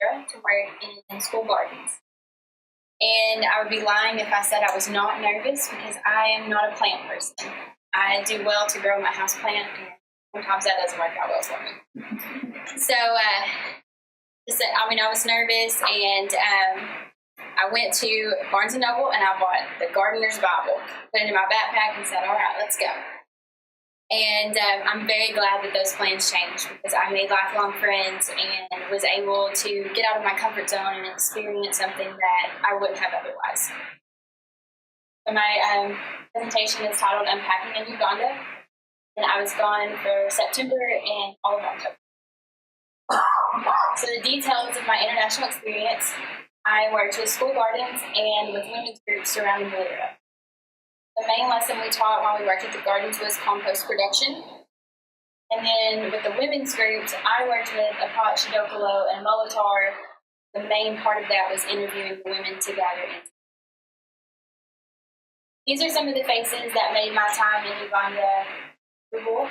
Florida to work in school gardens. And I would be lying if I said I was not nervous because I am not a plant person. I do well to grow my house plant, and sometimes that doesn't work out well for me. So, I was nervous, and I went to Barnes & Noble, and I bought the Gardener's Bible, put it in my backpack, and said, all right, let's go. And I'm very glad that those plans changed because I made lifelong friends and was able to get out of my comfort zone and experience something that I wouldn't have otherwise. So my presentation is titled Unpacking in Uganda, and I was gone for September and all of October. So the details of my international experience, I worked with school gardens and with women's groups surrounding Manure. The main lesson we taught while we worked at the gardens was compost production. And then with the women's groups, I worked with Apache, Dokolo, and Molitor. The main part of that was interviewing the women to gather insights. These are some of the faces that made my time in Uganda memorable.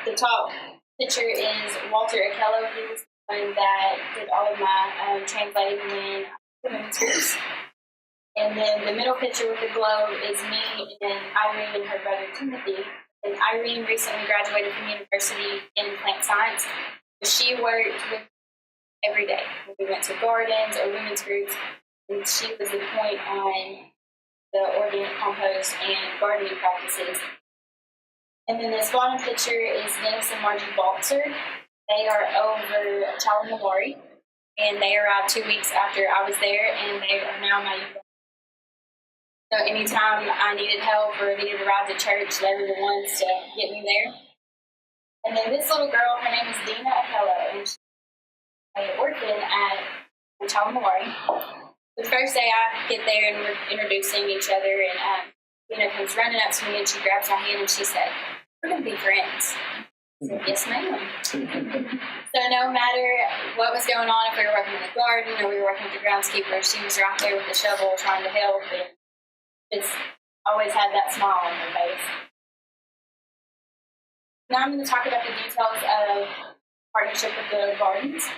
The top picture is Walter Akello. He was the one that did all of my translating in women's groups. And then the middle picture with the globe is me and Irene and her brother Timothy. And Irene recently graduated from university in plant science. So she worked with every day. We went to gardens or women's groups, and she was the point on the organic compost and gardening practices. And then this bottom picture is Dennis and Margie Baltzer. They are over Chalamawari, and they arrived 2 weeks after I was there, and they are now my youth. So anytime I needed help or needed to ride to church, they were the ones to get me there. And then this little girl, her name is Dina Akello, and she's an orphan at Chalamawari. The first day I get there and we're introducing each other, and Dina comes running up to me and she grabs my hand and she said, "We're going to be friends." I said, "Yes, ma'am." So no matter what was going on, if we were working in the garden or we were working with the groundskeeper, she was right there with the shovel trying to help, and just always had that smile on her face. Now I'm going to talk about the details of partnership with the gardens.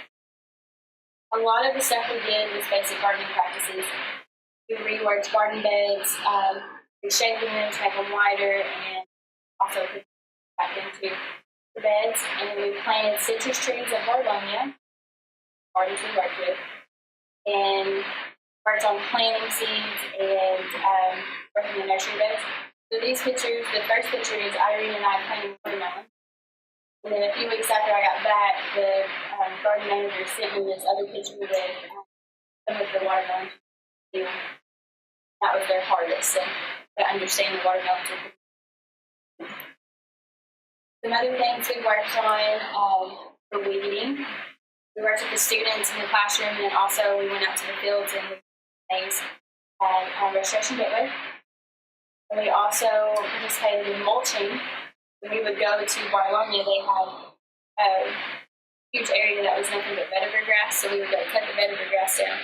A lot of the stuff we did was basic gardening practices. We reworked garden beds, reshaping them to make them wider, and also put back into the beds. And we planted citrus trees at Barlonia, gardens we worked with, and worked on planting seeds and working in nursery beds. So these pictures, the first picture is Irene and I planting watermelon. And then a few weeks after I got back, the garden manager sent me this other picture with some of the watermelon. That was their harvest, and to understand the watermelon. Some other things we worked on for weed eating. We worked with the students in the classroom, and also we went out to the fields and the days at Restoration Gateway. And we also participated in mulching. When we would go to Barlonia, they had a huge area that was nothing but vetiver grass, so we would go cut the vetiver grass down.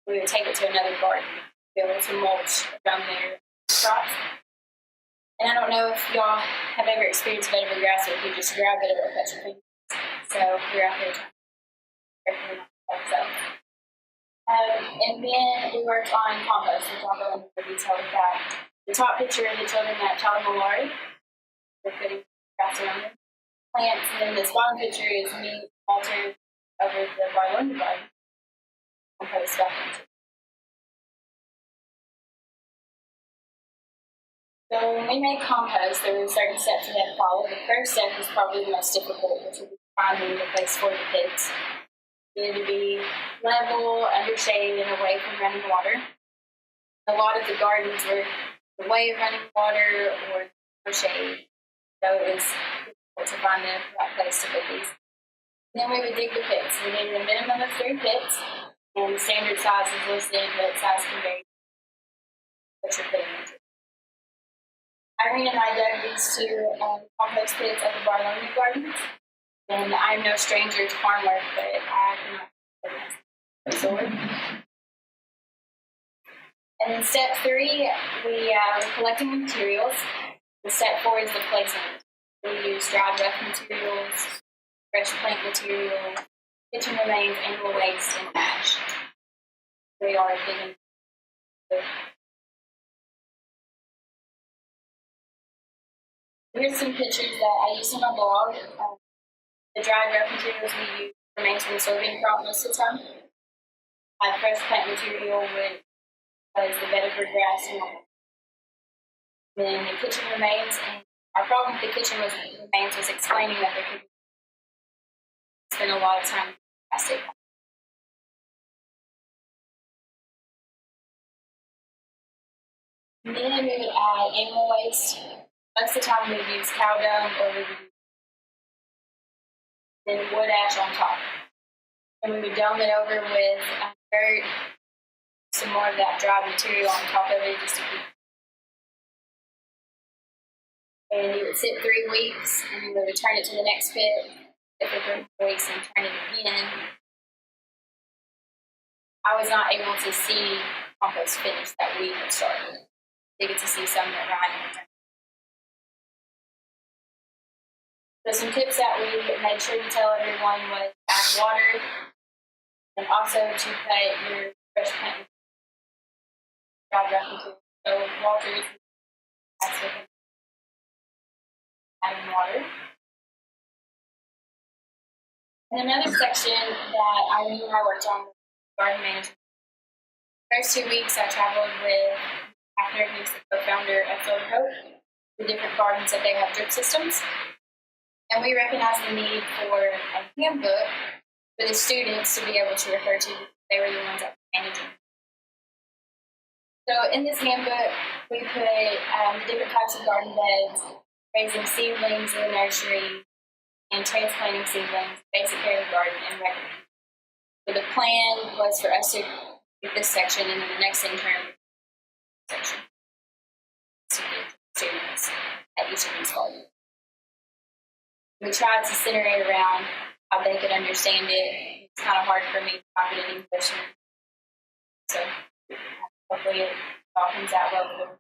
We would take it to another garden to be able to mulch around their crops. And I don't know if y'all have ever experienced vetiver grass, or if you just grab it or cut your fingers. So we're out there trying to and then we worked on compost, which I'll go into the detail with that. The top picture of the children at Chalamawari. We're putting grass around them. Plants, and then this bottom picture is me, Walter, over the Barlonia garden. Compost back into. So when we made compost, there were certain steps we had to follow. The first step was probably the most difficult, which was finding the place for the pits. It needed to be level, under shade, and away from running water. A lot of the gardens were away of running water or no shade, so it was difficult to find the right place to put these. And then we would dig the pits. We needed a minimum of 3 pits, and the standard size is listed, but size can vary what you're putting into. Irene and I dug these 2 compost pits at the Barlonia Gardens, and I'm no stranger to farm work, but I cannot sword. And then step 3, we were collecting the materials. And step 4 is the placement. We use dried rough materials, fresh plant material, kitchen remains, animal waste, and ash. We are digging. Here's some pictures that I used in my blog. The dry ground materials we use remains from the soybean crop most of the time. My fresh plant material was the Bedford grass and then the kitchen remains. And our problem with the kitchen remains was explaining that there could spend a lot of time in plastic. And then we would add animal waste. Most of the time we would use cow dung or we would use then wood ash on top. And we would dome it over with dirt, some more of that dry material on top of it just to keep. And it would sit 3 weeks, and then we would turn it to the next pit, sit for 3 weeks, and turn it again. I was not able to see compost finish that we had started. They get to see some that Ryan. So some tips that we made sure to tell everyone was add water, and also to put your fresh plant into. So water is adding water. And another section that I knew I worked on was garden management. First 2 weeks I traveled with After, who's the co-founder of Philco, the different gardens that they have drip systems. And we recognized the need for a handbook for the students to be able to refer to. They were the ones that were managing. So in this handbook, we put the different types of garden beds, raising seedlings in the nursery, and transplanting seedlings, basic care of the garden, and recommend. So the plan was for us to get this section and then the next intern section to get students at each of these gardens. We tried to center it around how they could understand it. It's kind of hard for me to talk it in English. So hopefully it all comes out well with them.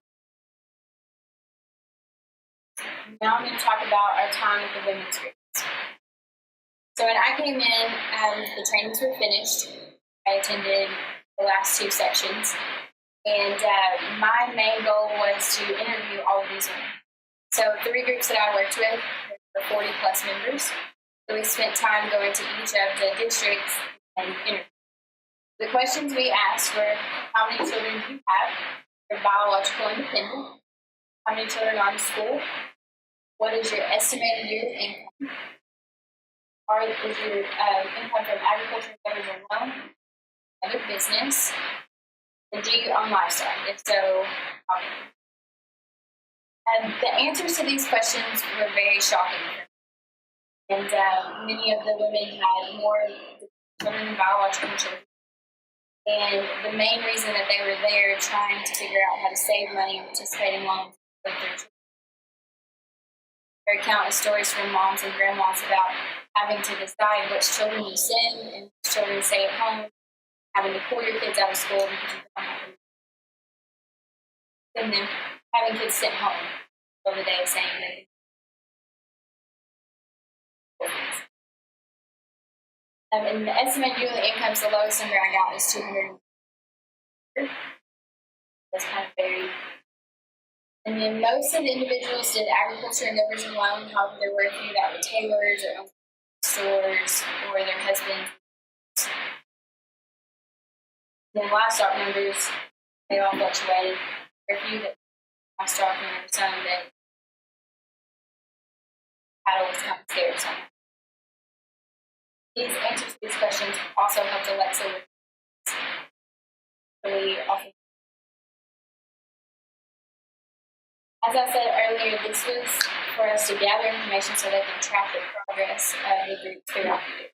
Now I'm going to talk about our time with the women's groups. So when I came in, the trainings were finished. I attended the last 2 sections. And my main goal was to interview all of these women. So 3 groups that I worked with, for 40 plus members. So we spent time going to each of the districts and interviewing. The questions we asked were, how many children do you have? Your biological independent. How many children are in school? What is your estimated yearly income? Is your income from agriculture, leverage, or loan? Other business? And do you own livestock? If so, how many? And the answers to these questions were very shocking. And many of the women had more children than biological children. And the main reason that they were there trying to figure out how to save money and participate in loans with their children. There are countless stories from moms and grandmas about having to decide which children you send and which children stay at home, having to pull your kids out of school because you don't have them. And then having kids sent home till the day of saying that. And the estimated yearly income, the lowest number I got was $200. That's kind of varied. And then most of the individuals did agriculture and leverage and loan. However, there were a few that were tailors or stores or their husbands. And then livestock numbers, they all fluctuated. There were a few that livestock and some that cattle was kind of scarce. These answers to these questions also helped Alexa with really often. As I said earlier, this was for us to gather information so they can track the progress of the group throughout the year.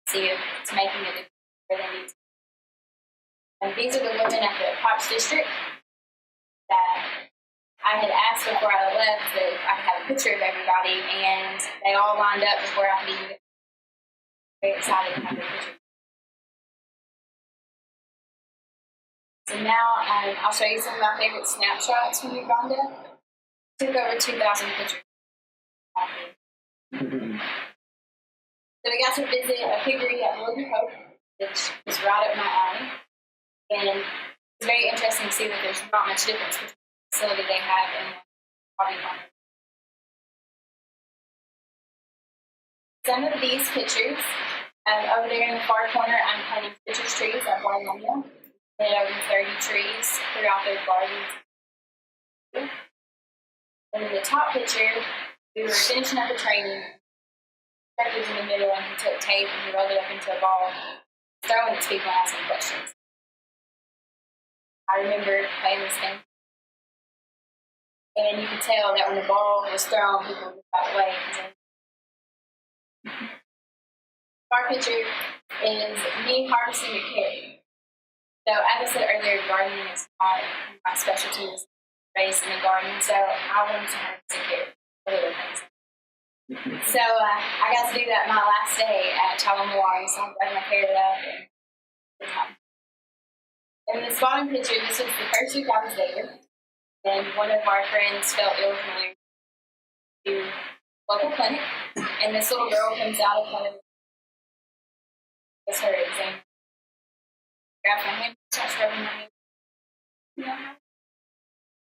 See if it's making a difference where they need to. And these are the women at the Potts district that I had asked before I left that I could have a picture of everybody, and they all lined up before I could even get. Very excited to have the picture. So now I'll show you some of my favorite snapshots from Uganda. Took over 2,000 pictures. So we got to visit a piggery at Northern Hope, which is right up my alley. And it's very interesting to see that there's not much difference between the facility they have and hobby farm. Some of these pictures, over there in the far corner, I'm planting citrus trees at Auditorium. There are over 30 trees throughout their gardens. And in the top picture, we were finishing up the training. Kirk was in the middle, and he took tape and he rolled it up into a ball, throwing it to people and asking questions. I remember playing this game. And you could tell that when the ball was thrown, people would get out of the way. Our picture is me harvesting a carrot. So as I said earlier, gardening is not my specialty, is raised in the garden. So I wanted to harvest a carrot. So I got to do that my last day at Manure. So I grabbed my carrot up and in this bottom picture, this was the first week I was there. And one of our friends felt ill from there to local clinic. And this little girl comes out of clinic. It's her exam. Grabs my hand, starts rubbing my hand. You know?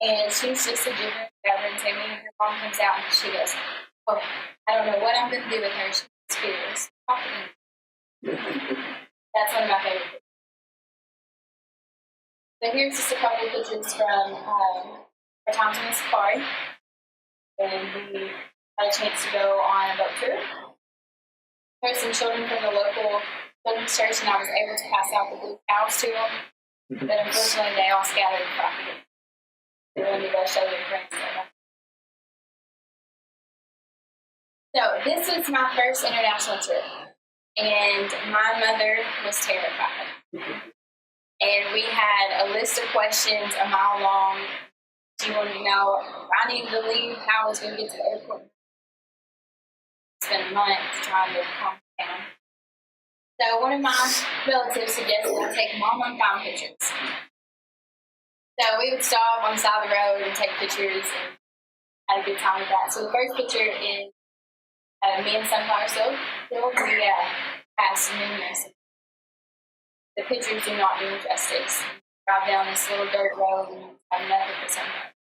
And she's just a gibberish grabber and saying, her mom comes out and she goes, "Oh, I don't know what I'm going to do with her. She's fearless." That's one of my favorite pictures. So here's just a couple of pictures from our times on the safari. And we had a chance to go on a boat tour. There's some children from the local children's church, and I was able to pass out the blue cows to them. But unfortunately, they all scattered the property. They wanted to go show their friends. So this was my first international trip, and my mother was terrified. And we had a list of questions a mile long. She wanted to know if I needed to leave, how I was going to get to the airport. Spent a month trying to calm down. So one of my relatives suggested I take mom-on-time pictures. So we would stop on the side of the road and take pictures and had a good time with that. So the first picture is me and Sunflower Field. We passed numerous. The pictures do not do justice. Drive down this little dirt road and have nothing but sunflower.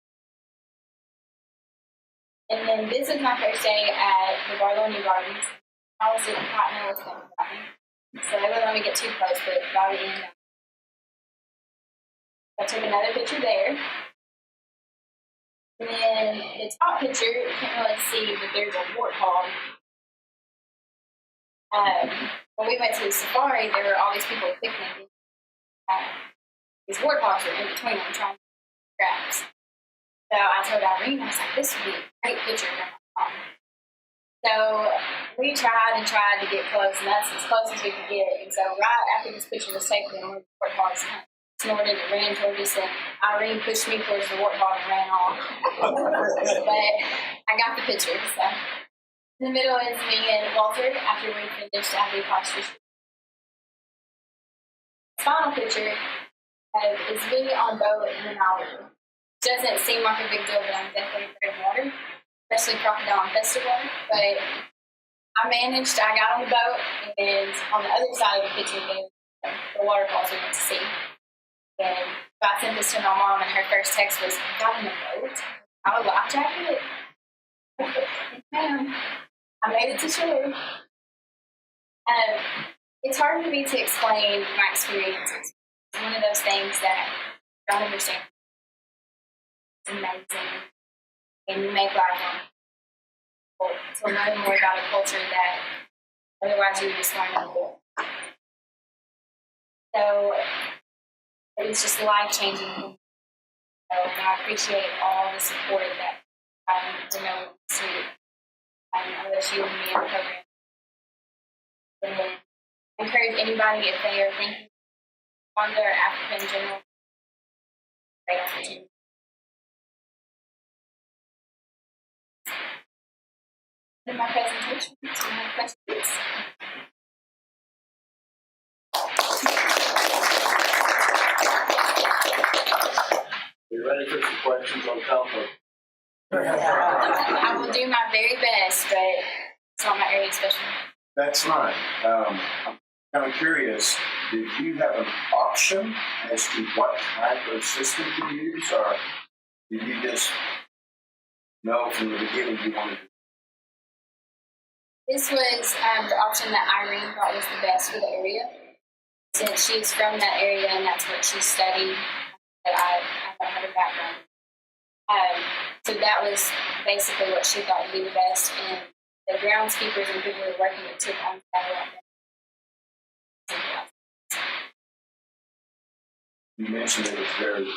And then this is my first day at the Barlonia Gardens. I didn't quite know what's going to happen. So they wouldn't let me get too close, but by the end, I took another picture there. And then the top picture, you can't really see, but there's a warthog. When we went to the safari, there were all these people picnicking. These warthogs were in between them trying to grabs. So I told Irene, I was like, this would be a great picture of my mom. So we tried and tried to get close, and that's as close as we could get. And so right after this picture was taken, one of the warthogs snorted and ran towards us, and Irene pushed me towards the warthog and ran off. But I got the picture. So in the middle is me and Walter after we finished after we crossed the street. The final picture is me on boat in the Manure. Doesn't seem like a big deal, but I'm definitely afraid of water, especially crocodile infested water. But I got on the boat, and on the other side of the picture, the waterfalls we went to see. And I sent this to my mom, and her first text was, "I got in the boat. I would life jacket." I made it to shore. It's hard for me to explain my experiences. It's one of those things that I don't understand. It's amazing. And you make life to learn more about a culture that otherwise you would just learn in a book. So it was just life-changing. So, and I appreciate all the support that I know to LSU and me in the program. And then encourage anybody if they are thinking on their African in general, great opportunity. In my presentation, do you have questions? You ready for some questions on Compost? I will do my very best, but it's not my area of specialty. That's fine. I'm I'm curious, did you have an option as to what type of system to use, or did you just know from the beginning you wanted to? This was the option that Irene thought was the best for the area, since she's from that area and that's what she studied. That I don't have a background. So that was basically what she thought would be the best, and the groundskeepers and people who were working with took on that. You mentioned it was very,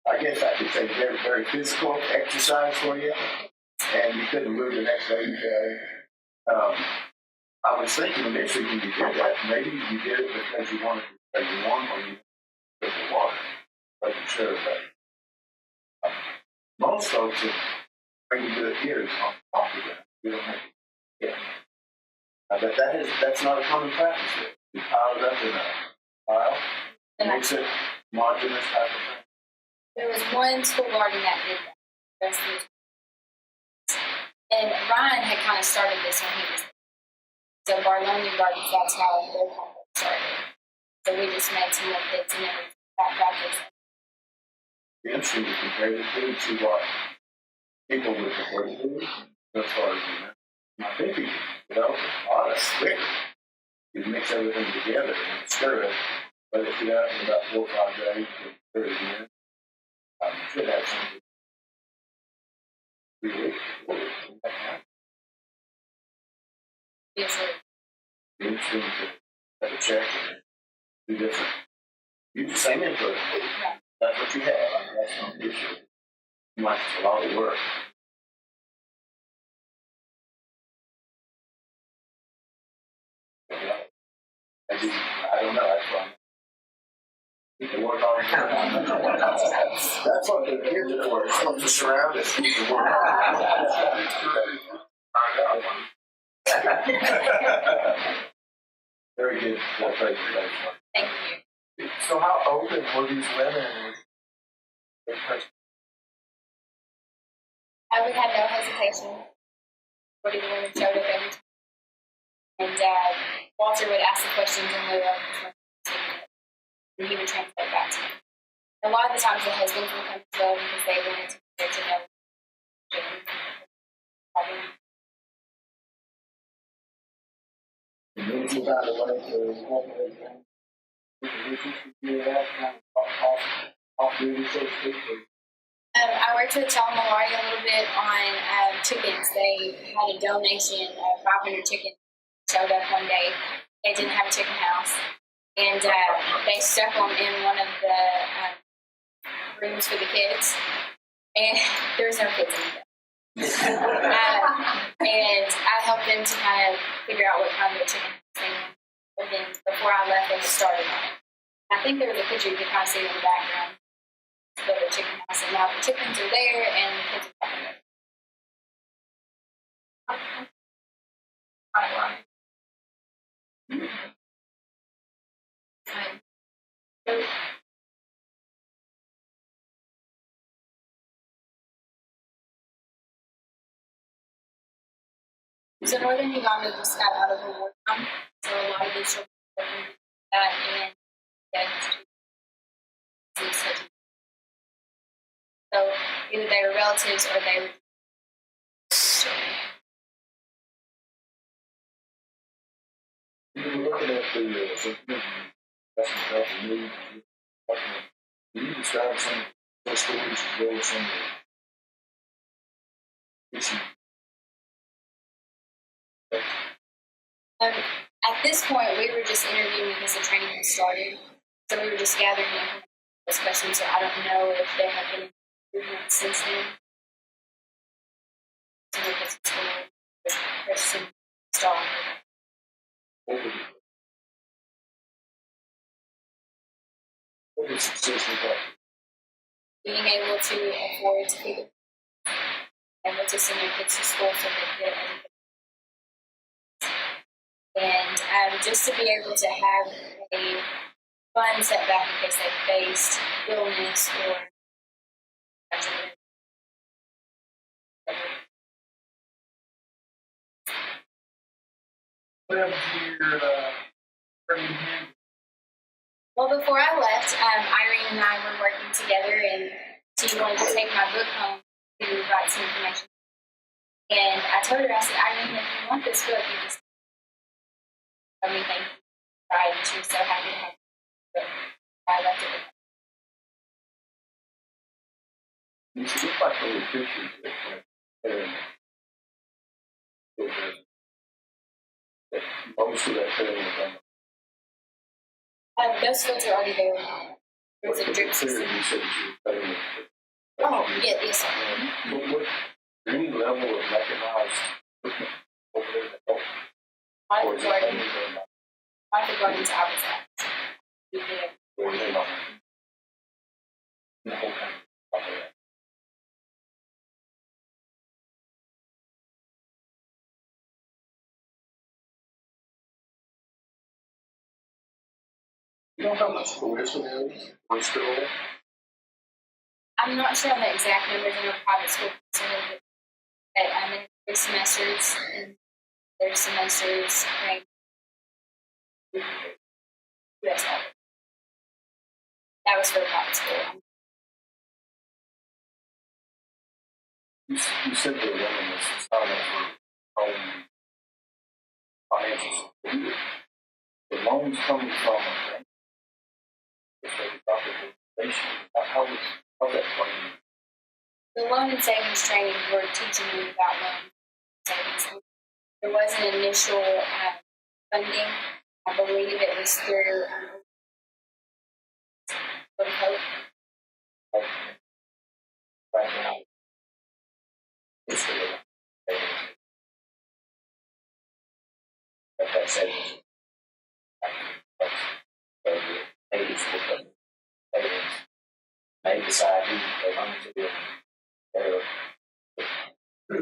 I guess I could say very, very physical exercise for you, and you couldn't move the next day. I was thinking initially when you did that, maybe you did it because you wanted to stay warm or you took the water. Wasn't sure, but most folks, when you do it here, it's on top of that. You don't have to get it. But that's not a common practice. You pile it up in a pile, makes it modular type of thing. There was one school garden that did that. And Ryan had kind of started this when he was there. So Barlonia Gardens, that's how their compost started. So we just made some little bits and then that practice. It's interesting to compare the two to what people would prefer to do as far as you know. And I think you can develop a lot of stick. You mix everything together and stir it, let it get out in about 4 or 5 days and stir it again. You should have something. 3 weeks. Yes, sir. It's interesting to have a check and do different. Use the same input. That's what you have. I mean, that's not the issue. Much a lot of work. I don't know. That's why. People work hard. That's what the kids are for. It's not to surround us. People work hard. Very good. Well, thank you. Thank you. So how open were these women? We had no hesitation. 40 women showed up every time. And Walter would ask the questions and we were and he would translate back to me. A lot of the times the husbands would come as well because they wanted to get to know. And then you got away to off duty, so to speak. I worked with Child Malaria a little bit on chickens. They had a donation of 500 chickens. Showed up one day. They didn't have a chicken house. And they stuck them in one of the rooms for the kids. And there was no kids in there. And I helped them to kind of figure out what kind of chicken thing. And then before I left, they just started on it. I think there was a picture you could kind of see in the background of the chicken house. And now the chickens are there and the kids are coming there. So Northern Uganda just got out of a war time, so a lot of these children are working that and so either they were relatives or they were. You were looking at the can you describe some of those stories as well as some of the issues? At this point, we were just interviewing because the training had started. So we were just gathering those questions. So I don't know if there have been improvements since then. So we get some question stall. What is success look like? Being able to afford to keep able to send your kids to school so they get education. And just to be able to have a fun setback in case they faced illness or What happened to your training hand? Well, before I left, Irene and I were working together, and she wanted to take my book home to write some information. And I told her, I said, Irene, if you want this book, you just tell me thank you. Right? And she was so happy to have the book. I left it with her. You see, look like little pictures that most of that training was done. Those fields are already there. There was a drip system. You said you were cutting it. Oh, yeah, yes, sir. What, any level of mechanized equipment over there that helps? Or is it Auditorium. only the Auditorium's opposite. or is it not? The whole country. You know how much tuition is per school? I'm not sure on the exact numbers in a private school, but I'm in 3 semesters, and their semesters range US level. That was for the private school. You said the women was assignment for financial. The loans coming from how's that playing? The loan and savings training were teaching me about loan and savings. There was an initial funding. I believe it was through Hope. Right now, it's really that savings. May decide who they want to be. They're a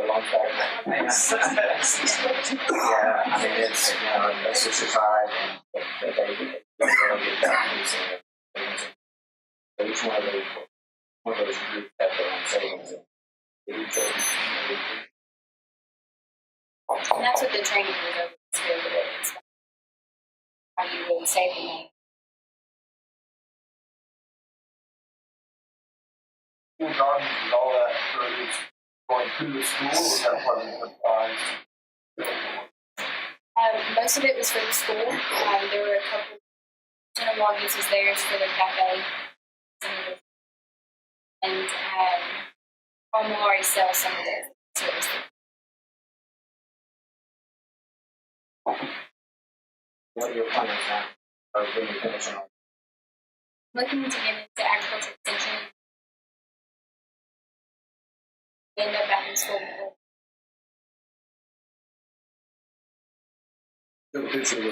long time. Yeah, I mean, it's, you know, they're 65 and they don't get that news. So each one of those groups have their own savings. And that's what the training was over to. How you would save the money. Gardens and all that produce going through the school, or is that part of the Most of it was for the school. There were a couple general uses theirs for the cafe. And Home already sells some of their services. What are your plans now? Or when you finish on? Looking to get into agriculture extension. End up back in school before. The picture of the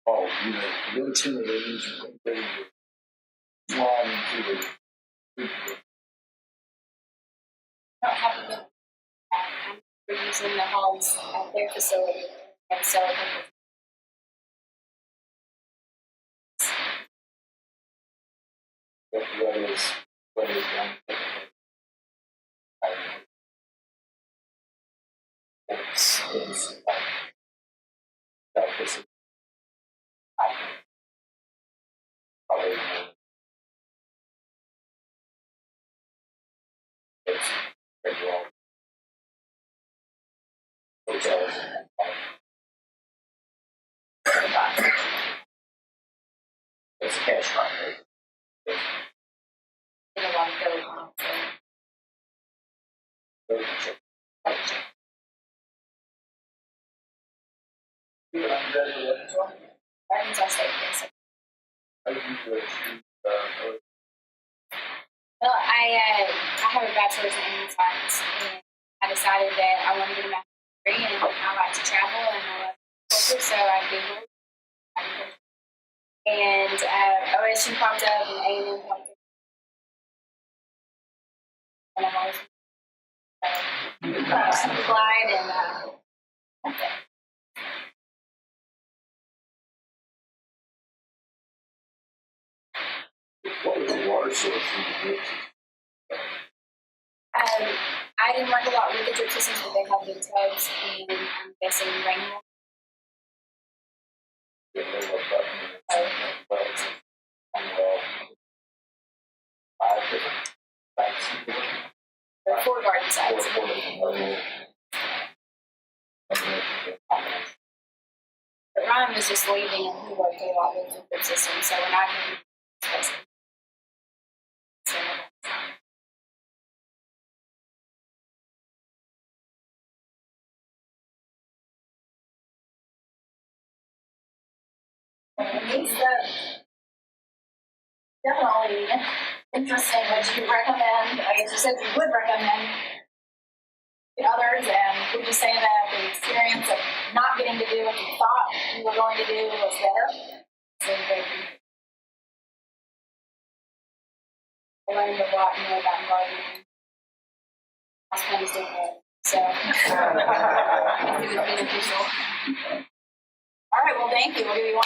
oh, you know, the other 10 of these flying into the I don't have a good we're using the halls at their facility and so what is done. It's that this is probably it's very well. Hotels. It's cash right there. in a lot of going Arkansas State, yes. Well, I have a bachelor's in animal science, and I decided that I wanted to get a master's degree, and I like to travel, and I love culture, so I Googled agriculture. And OSU popped up, and A&M popped up. And I've always applied, and okay. What was the water source you get? I I didn't work a lot with the drip systems, but they have big tubs, and I'm guessing rainwater. Get rid of a button, but, well, 5 different types. There are 4 garden sites. But Ryan was just leaving, and he worked a lot with the drip system, so when I came, It's definitely interesting. Would you recommend, I guess you said you would recommend to others, and would you say that the experience of not getting to do what you thought you were going to do was better? I learned a lot more about gardening. My husband's different, so it was beneficial. All right, well, thank you. We'll give you one.